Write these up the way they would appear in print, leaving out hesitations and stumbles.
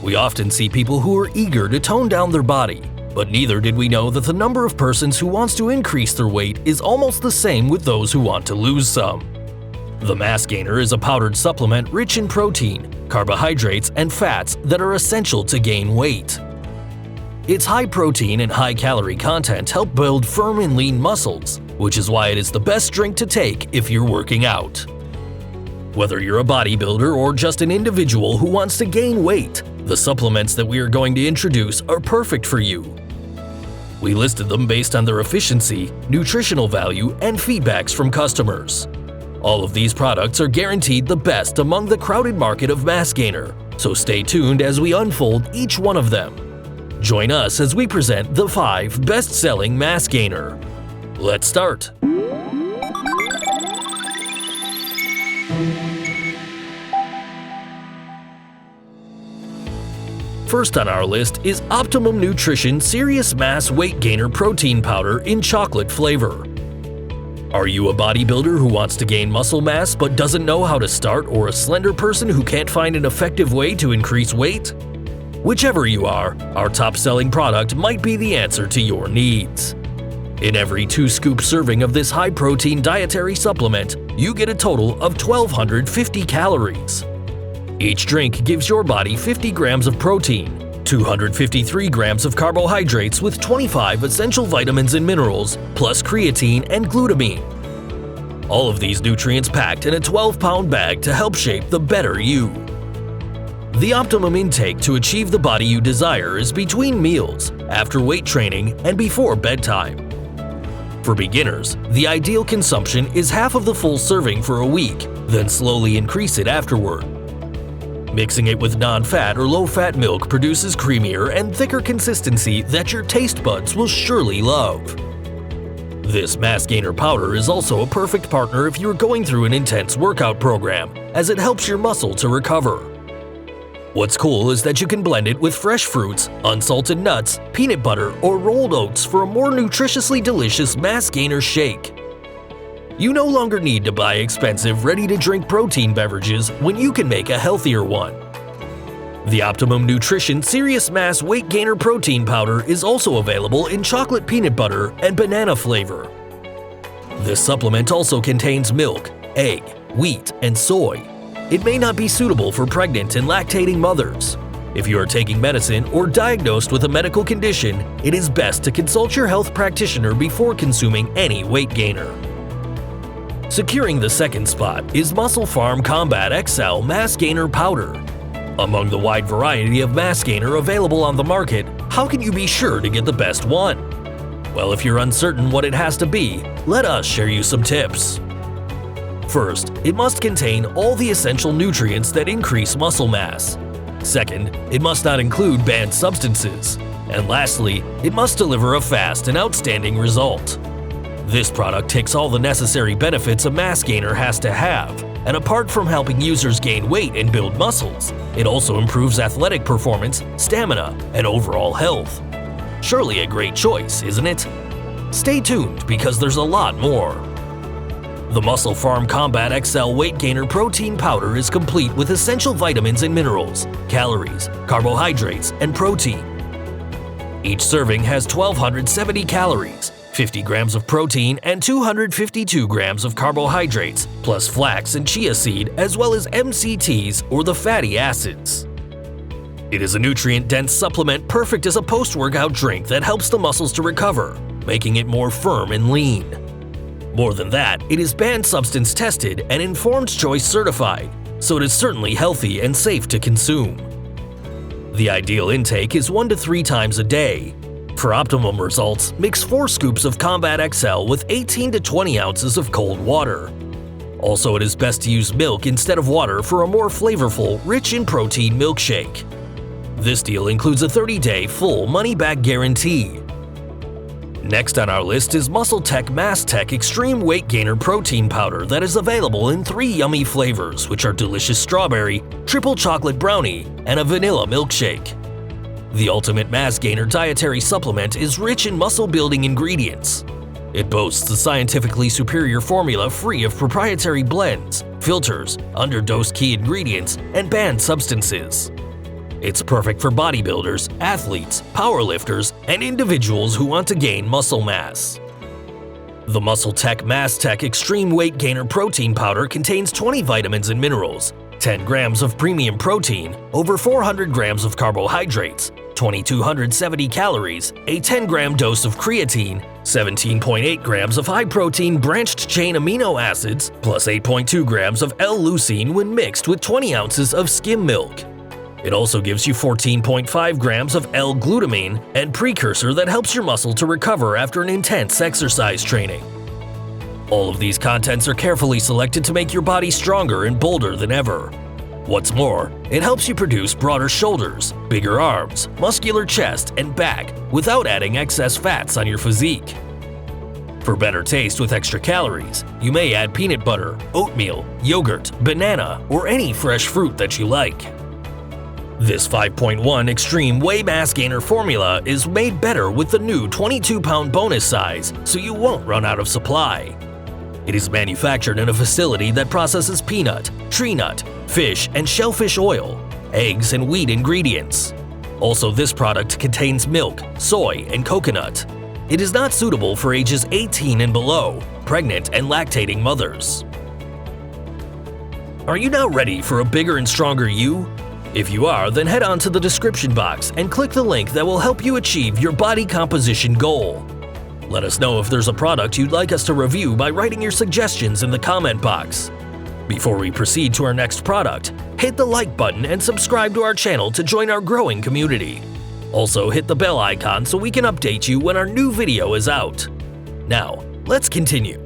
We often see people who are eager to tone down their body, but neither did we know that the number of persons who wants to increase their weight is almost the same with those who want to lose some. The Mass Gainer is a powdered supplement rich in protein, carbohydrates, and fats that are essential to gain weight. Its high protein and high calorie content help build firm and lean muscles, which is why it is the best drink to take if you're working out. Whether you're a bodybuilder or just an individual who wants to gain weight, the supplements that we are going to introduce are perfect for you. We listed them based on their efficiency, nutritional value, and feedbacks from customers. All of these products are guaranteed the best among the crowded market of Mass Gainer, so stay tuned as we unfold each one of them. Join us as we present the 5 best-selling Mass Gainer. Let's start! First on our list is Optimum Nutrition Serious Mass Weight Gainer Protein Powder in chocolate flavor. Are you a bodybuilder who wants to gain muscle mass but doesn't know how to start, or a slender person who can't find an effective way to increase weight? Whichever you are, our top-selling product might be the answer to your needs. In every 2-scoop serving of this high-protein dietary supplement, you get a total of 1,250 calories. Each drink gives your body 50 grams of protein, 253 grams of carbohydrates with 25 essential vitamins and minerals, plus creatine and glutamine. All of these nutrients packed in a 12-pound bag to help shape the better you. The optimum intake to achieve the body you desire is between meals, after weight training, and before bedtime. For beginners, the ideal consumption is half of the full serving for a week, then slowly increase it afterward. Mixing it with non-fat or low-fat milk produces creamier and thicker consistency that your taste buds will surely love. This Mass Gainer powder is also a perfect partner if you're going through an intense workout program, as it helps your muscle to recover. What's cool is that you can blend it with fresh fruits, unsalted nuts, peanut butter, or rolled oats for a more nutritiously delicious Mass Gainer shake. You no longer need to buy expensive, ready-to-drink protein beverages when you can make a healthier one. The Optimum Nutrition Serious Mass Weight Gainer Protein Powder is also available in chocolate peanut butter and banana flavor. This supplement also contains milk, egg, wheat, and soy. It may not be suitable for pregnant and lactating mothers. If you are taking medicine or diagnosed with a medical condition, it is best to consult your health practitioner before consuming any weight gainer. Securing the second spot is MusclePharm Combat XL Mass Gainer Powder. Among the wide variety of Mass Gainer available on the market, how can you be sure to get the best one? Well, if you're uncertain what it has to be, let us share you some tips. First, it must contain all the essential nutrients that increase muscle mass. Second, it must not include banned substances. And lastly, it must deliver a fast and outstanding result. This product ticks all the necessary benefits a Mass Gainer has to have, and apart from helping users gain weight and build muscles, it also improves athletic performance, stamina, and overall health. Surely a great choice, isn't it? Stay tuned because there's a lot more. The MusclePharm Combat XL Weight Gainer Protein Powder is complete with essential vitamins and minerals, calories, carbohydrates, and protein. Each serving has 1,270 calories, 50 grams of protein, and 252 grams of carbohydrates, plus flax and chia seed, as well as MCTs or the fatty acids. It is a nutrient-dense supplement perfect as a post-workout drink that helps the muscles to recover, making it more firm and lean. More than that, it is banned substance tested and Informed Choice certified, so it is certainly healthy and safe to consume. The ideal intake is 1 to 3 times a day. For optimum results, mix 4 scoops of Combat XL with 18 to 20 ounces of cold water. Also, it is best to use milk instead of water for a more flavorful, rich in protein milkshake. This deal includes a 30-day full money-back guarantee. Next on our list is MuscleTech MassTech Extreme Weight Gainer Protein Powder that is available in 3 yummy flavors, which are delicious strawberry, triple chocolate brownie, and a vanilla milkshake. The ultimate mass gainer dietary supplement is rich in muscle-building ingredients. It boasts a scientifically superior formula free of proprietary blends, filters, underdosed key ingredients, and banned substances. It's perfect for bodybuilders, athletes, powerlifters, and individuals who want to gain muscle mass. The MuscleTech MuscleTech Extreme Weight Gainer Protein Powder contains 20 vitamins and minerals, 10 grams of premium protein, over 400 grams of carbohydrates, 2,270 calories, a 10-gram dose of creatine, 17.8 grams of high-protein branched-chain amino acids, plus 8.2 grams of L-leucine when mixed with 20 ounces of skim milk. It also gives you 14.5 grams of L-glutamine and precursor that helps your muscle to recover after an intense exercise training. All of these contents are carefully selected to make your body stronger and bolder than ever. What's more, it helps you produce broader shoulders, bigger arms, muscular chest, and back without adding excess fats on your physique. For better taste with extra calories, you may add peanut butter, oatmeal, yogurt, banana, or any fresh fruit that you like. This 5.1 Extreme Whey Mass Gainer formula is made better with the new 22-pound bonus size, so you won't run out of supply. It is manufactured in a facility that processes peanut, tree nut, fish, and shellfish oil, eggs, and wheat ingredients. Also, this product contains milk, soy, and coconut. It is not suitable for ages 18 and below, pregnant and lactating mothers. Are you now ready for a bigger and stronger you? If you are, then head on to the description box and click the link that will help you achieve your body composition goal. Let us know if there's a product you'd like us to review by writing your suggestions in the comment box. Before we proceed to our next product, hit the like button and subscribe to our channel to join our growing community. Also, hit the bell icon so we can update you when our new video is out. Now, let's continue.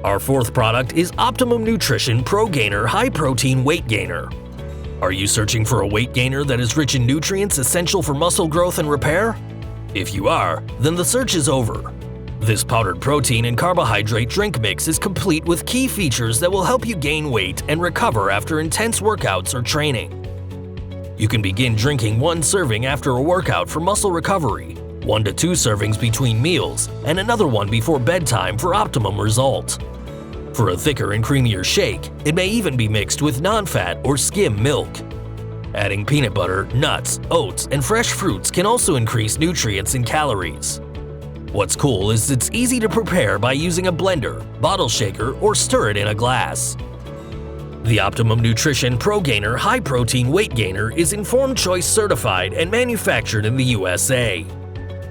Our fourth product is Optimum Nutrition Pro Gainer High Protein Weight Gainer. Are you searching for a weight gainer that is rich in nutrients essential for muscle growth and repair? If you are, then the search is over. This powdered protein and carbohydrate drink mix is complete with key features that will help you gain weight and recover after intense workouts or training. You can begin drinking 1 serving after a workout for muscle recovery, 1 to 2 servings between meals, and another one before bedtime for optimum result. For a thicker and creamier shake, it may even be mixed with non-fat or skim milk. Adding peanut butter, nuts, oats, and fresh fruits can also increase nutrients and calories. What's cool is it's easy to prepare by using a blender, bottle shaker, or stir it in a glass. The Optimum Nutrition Pro Gainer High Protein Weight Gainer is Informed Choice certified and manufactured in the USA.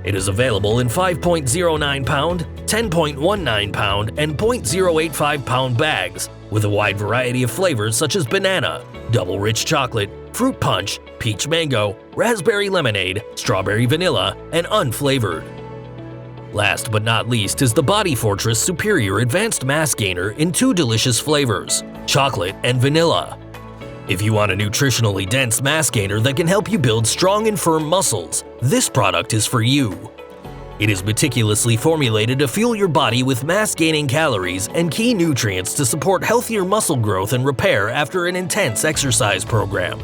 It is available in 5.09 pound, 10.19 pound, and 0.085 pound bags with a wide variety of flavors such as banana, double rich chocolate, fruit punch, peach mango, raspberry lemonade, strawberry vanilla, and unflavored. Last but not least is the Body Fortress Superior Advanced Mass Gainer in 2 delicious flavors, chocolate and vanilla. If you want a nutritionally dense mass gainer that can help you build strong and firm muscles, this product is for you. It is meticulously formulated to fuel your body with mass-gaining calories and key nutrients to support healthier muscle growth and repair after an intense exercise program.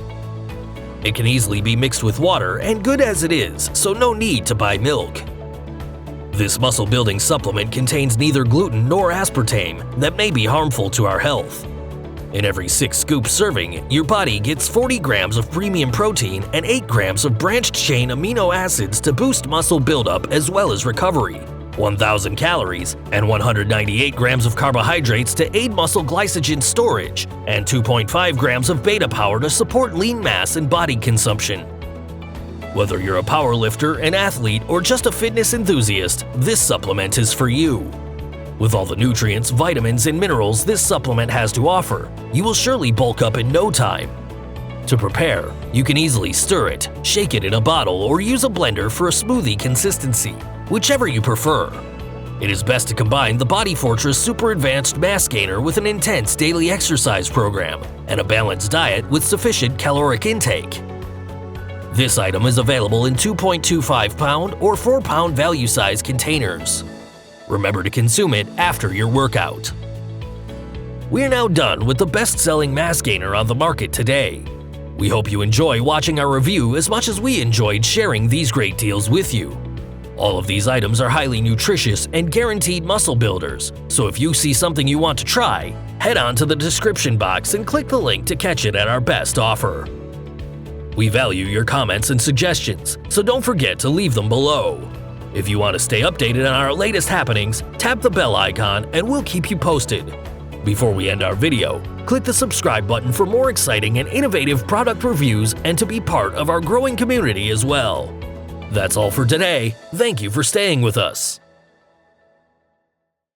It can easily be mixed with water and good as it is, so no need to buy milk. This muscle-building supplement contains neither gluten nor aspartame that may be harmful to our health. In every 6 scoop serving, your body gets 40 grams of premium protein and 8 grams of branched-chain amino acids to boost muscle buildup as well as recovery, 1,000 calories, and 198 grams of carbohydrates to aid muscle glycogen storage, and 2.5 grams of beta power to support lean mass and body consumption. Whether you're a powerlifter, an athlete, or just a fitness enthusiast, this supplement is for you. With all the nutrients, vitamins, and minerals this supplement has to offer, you will surely bulk up in no time. To prepare, you can easily stir it, shake it in a bottle, or use a blender for a smoothie consistency, whichever you prefer. It is best to combine the Body Fortress Super Advanced Mass Gainer with an intense daily exercise program and a balanced diet with sufficient caloric intake. This item is available in 2.25 pound or 4 pound value size containers. Remember to consume it after your workout. We are now done with the best-selling mass gainer on the market today. We hope you enjoy watching our review as much as we enjoyed sharing these great deals with you. All of these items are highly nutritious and guaranteed muscle builders, so if you see something you want to try, head on to the description box and click the link to catch it at our best offer. We value your comments and suggestions, so don't forget to leave them below. If you want to stay updated on our latest happenings, tap the bell icon and we'll keep you posted. Before we end our video, click the subscribe button for more exciting and innovative product reviews and to be part of our growing community as well. That's all for today. Thank you for staying with us.